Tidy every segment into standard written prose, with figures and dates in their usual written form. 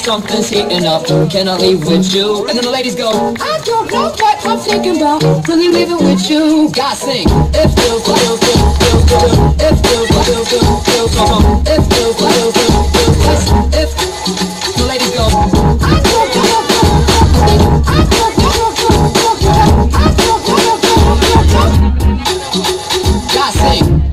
something's heating up. Can I leave with you? And then the ladies go, I don't know what I'm thinking about. Really leaving with you. Guys sing. It feels like, it feels good. It feels like, it feels like, it feels like, it feels like, if the ladies go, I don't know. Guys sing.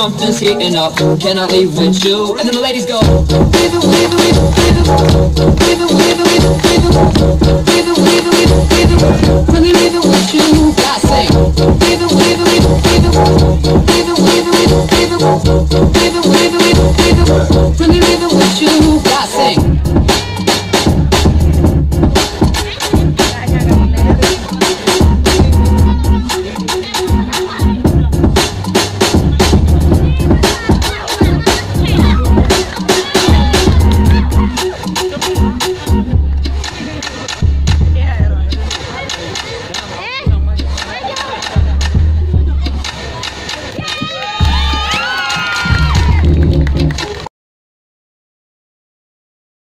Something's heating up. Can I leave with you? And then the ladies go, leave it, leave it, leave it, leave it,